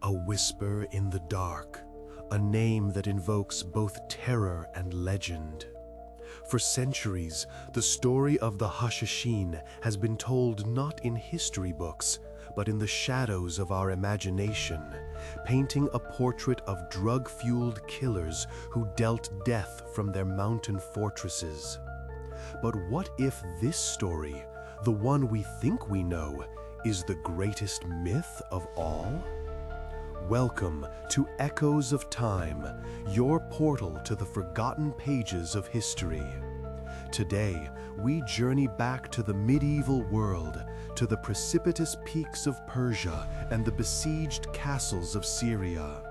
A whisper in the dark, a name that invokes both terror and legend. For centuries, the story of the Hashashin has been told not in history books, but in the shadows of our imagination, painting a portrait of drug-fueled killers who dealt death from their mountain fortresses. But what if this story, the one we think we know, is the greatest myth of all? Welcome to Echoes of Time, your portal to the forgotten pages of history. Today, we journey back to the medieval world, to the precipitous peaks of Persia and the besieged castles of Syria.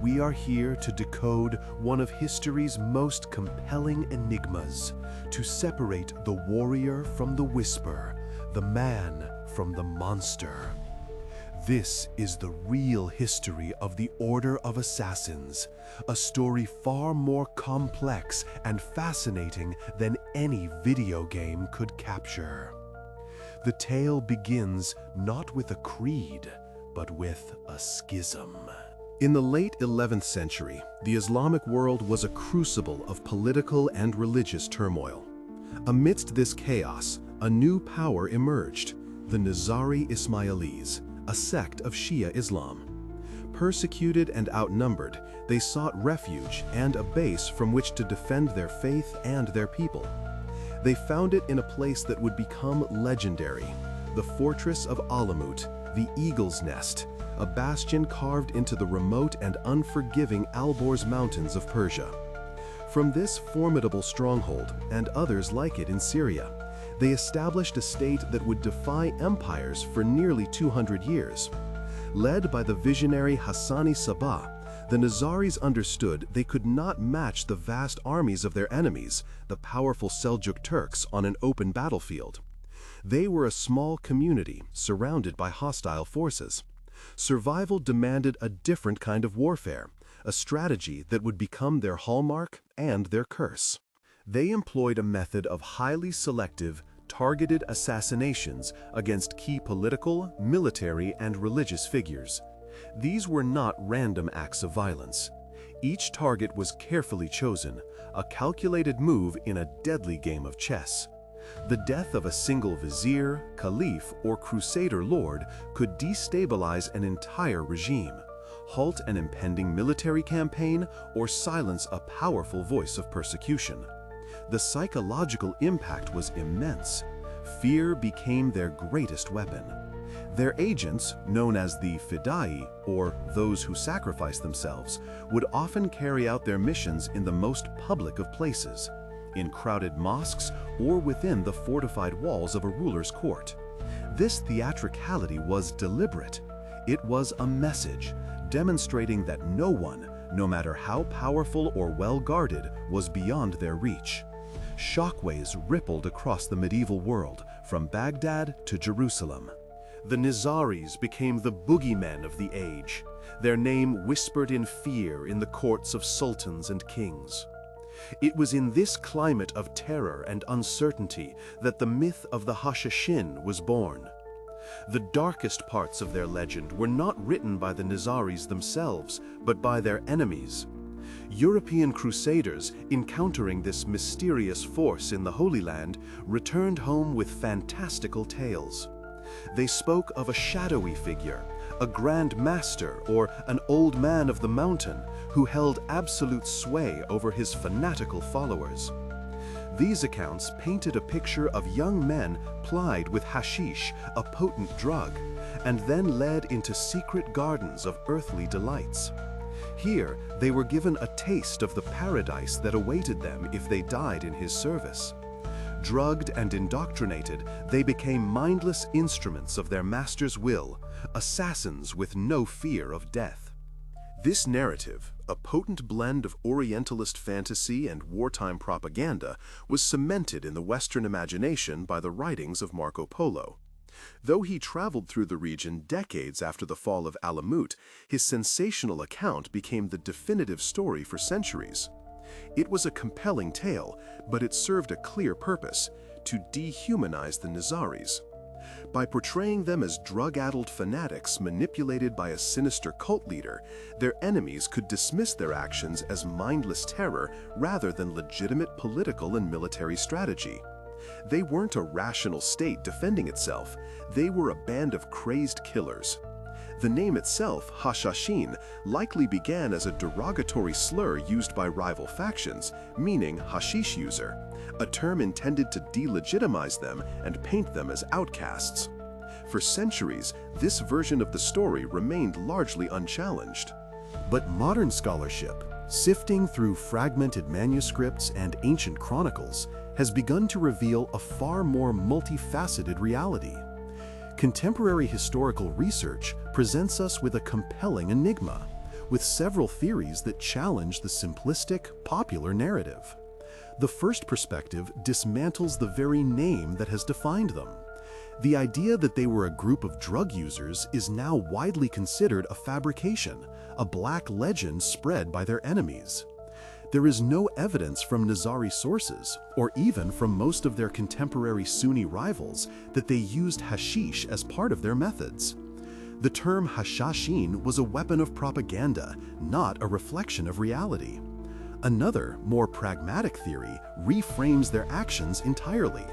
We are here to decode one of history's most compelling enigmas, to separate the warrior from the whisper, the man from the monster. This is the real history of the Order of Assassins, a story far more complex and fascinating than any video game could capture. The tale begins not with a creed, but with a schism. In the late 11th century, the Islamic world was a crucible of political and religious turmoil. Amidst this chaos, a new power emerged, the Nizari Ismailis, a sect of Shia Islam. Persecuted and outnumbered, they sought refuge and a base from which to defend their faith and their people. They found it in a place that would become legendary, the fortress of Alamut, the Eagle's Nest, a bastion carved into the remote and unforgiving Alborz Mountains of Persia. From this formidable stronghold, and others like it in Syria, they established a state that would defy empires for nearly 200 years. Led by the visionary Hassan-i, the Nizaris understood they could not match the vast armies of their enemies, the powerful Seljuk Turks, on an open battlefield. They were a small community surrounded by hostile forces. Survival demanded a different kind of warfare, a strategy that would become their hallmark and their curse. They employed a method of highly selective, targeted assassinations against key political, military, and religious figures. These were not random acts of violence. Each target was carefully chosen, a calculated move in a deadly game of chess. The death of a single vizier, caliph, or crusader lord could destabilize an entire regime, halt an impending military campaign, or silence a powerful voice of persecution. The psychological impact was immense. Fear became their greatest weapon. Their agents, known as the fidai, or those who sacrifice themselves, would often carry out their missions in the most public of places, in crowded mosques or within the fortified walls of a ruler's court. This theatricality was deliberate. It was a message, demonstrating that no one, no matter how powerful or well-guarded, was beyond their reach. Shockwaves rippled across the medieval world, from Baghdad to Jerusalem. The Nizaris became the boogeymen of the age, their name whispered in fear in the courts of sultans and kings. It was in this climate of terror and uncertainty that the myth of the Hashashin was born. The darkest parts of their legend were not written by the Nizaris themselves, but by their enemies. European Crusaders, encountering this mysterious force in the Holy Land, returned home with fantastical tales. They spoke of a shadowy figure, a grand master or an old man of the mountain who held absolute sway over his fanatical followers. These accounts painted a picture of young men plied with hashish, a potent drug, and then led into secret gardens of earthly delights. Here, they were given a taste of the paradise that awaited them if they died in his service. Drugged and indoctrinated, they became mindless instruments of their master's will, assassins with no fear of death. This narrative, a potent blend of Orientalist fantasy and wartime propaganda, was cemented in the Western imagination by the writings of Marco Polo. Though he traveled through the region decades after the fall of Alamut, his sensational account became the definitive story for centuries. It was a compelling tale, but it served a clear purpose: to dehumanize the Nizaris. By portraying them as drug-addled fanatics manipulated by a sinister cult leader, their enemies could dismiss their actions as mindless terror rather than legitimate political and military strategy. They weren't a rational state defending itself, they were a band of crazed killers. The name itself, Hashashin, likely began as a derogatory slur used by rival factions, meaning hashish user, a term intended to delegitimize them and paint them as outcasts. For centuries, this version of the story remained largely unchallenged. But modern scholarship, sifting through fragmented manuscripts and ancient chronicles, has begun to reveal a far more multifaceted reality. Contemporary historical research presents us with a compelling enigma, with several theories that challenge the simplistic, popular narrative. The first perspective dismantles the very name that has defined them. The idea that they were a group of drug users is now widely considered a fabrication, a black legend spread by their enemies. There is no evidence from Nizari sources, or even from most of their contemporary Sunni rivals, that they used hashish as part of their methods. The term Hashashin was a weapon of propaganda, not a reflection of reality. Another, more pragmatic theory reframes their actions entirely.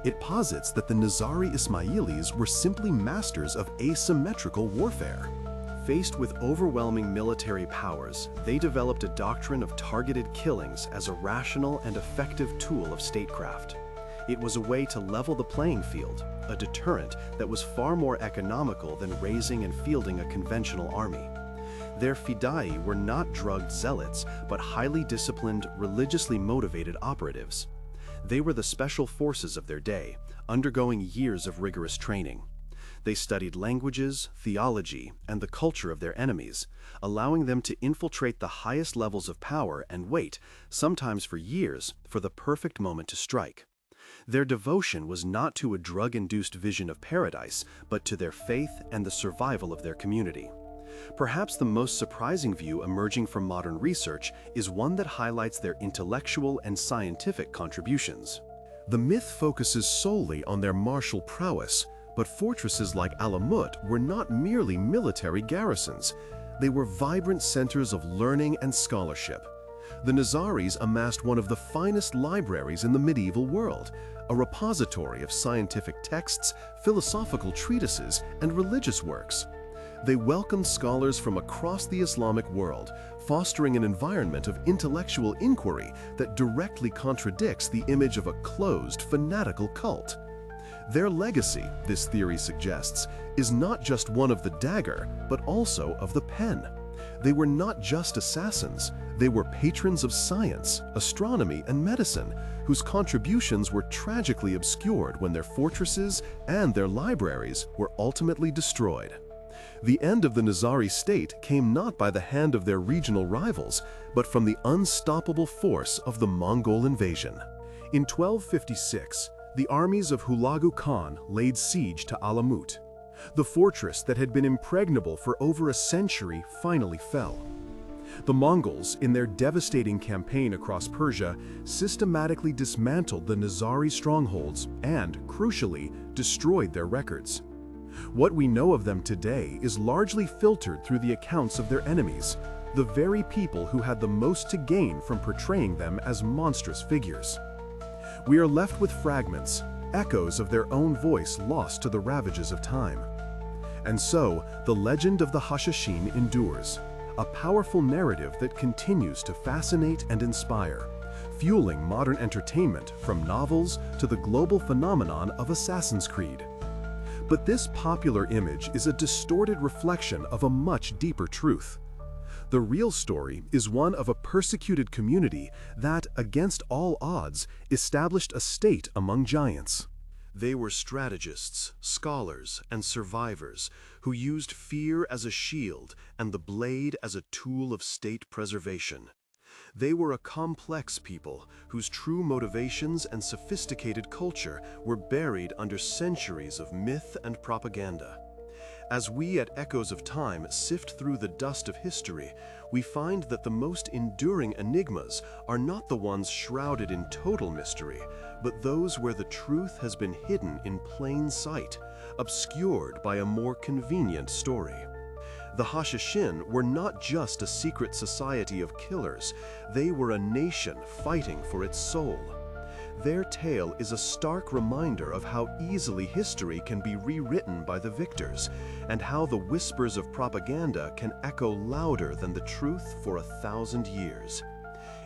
It posits that the Nizari Ismailis were simply masters of asymmetrical warfare. Faced with overwhelming military powers, they developed a doctrine of targeted killings as a rational and effective tool of statecraft. It was a way to level the playing field, a deterrent that was far more economical than raising and fielding a conventional army. Their fidai were not drugged zealots, but highly disciplined, religiously motivated operatives. They were the special forces of their day, undergoing years of rigorous training. They studied languages, theology, and the culture of their enemies, allowing them to infiltrate the highest levels of power and wait, sometimes for years, for the perfect moment to strike. Their devotion was not to a drug-induced vision of paradise, but to their faith and the survival of their community. Perhaps the most surprising view emerging from modern research is one that highlights their intellectual and scientific contributions. The myth focuses solely on their martial prowess, but fortresses like Alamut were not merely military garrisons. They were vibrant centers of learning and scholarship. The Nizaris amassed one of the finest libraries in the medieval world, a repository of scientific texts, philosophical treatises, and religious works. They welcomed scholars from across the Islamic world, fostering an environment of intellectual inquiry that directly contradicts the image of a closed, fanatical cult. Their legacy, this theory suggests, is not just one of the dagger, but also of the pen. They were not just assassins, they were patrons of science, astronomy, and medicine, whose contributions were tragically obscured when their fortresses and their libraries were ultimately destroyed. The end of the Nizari state came not by the hand of their regional rivals, but from the unstoppable force of the Mongol invasion. In 1256, the armies of Hulagu Khan laid siege to Alamut. The fortress that had been impregnable for over a century finally fell. The Mongols, in their devastating campaign across Persia, systematically dismantled the Nizari strongholds and, crucially, destroyed their records. What we know of them today is largely filtered through the accounts of their enemies, the very people who had the most to gain from portraying them as monstrous figures. We are left with fragments, echoes of their own voice lost to the ravages of time. And so, the legend of the Hashashin endures, a powerful narrative that continues to fascinate and inspire, fueling modern entertainment from novels to the global phenomenon of Assassin's Creed. But this popular image is a distorted reflection of a much deeper truth. The real story is one of a persecuted community that, against all odds, established a state among giants. They were strategists, scholars, and survivors who used fear as a shield and the blade as a tool of state preservation. They were a complex people whose true motivations and sophisticated culture were buried under centuries of myth and propaganda. As we at Echoes of Time sift through the dust of history, we find that the most enduring enigmas are not the ones shrouded in total mystery, but those where the truth has been hidden in plain sight, obscured by a more convenient story. The Hashashin were not just a secret society of killers, they were a nation fighting for its soul. Their tale is a stark reminder of how easily history can be rewritten by the victors, and how the whispers of propaganda can echo louder than the truth for 1,000 years.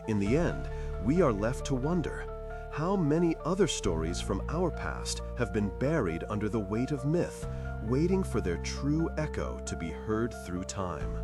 In the end, we are left to wonder, how many other stories from our past have been buried under the weight of myth, waiting for their true echo to be heard through time?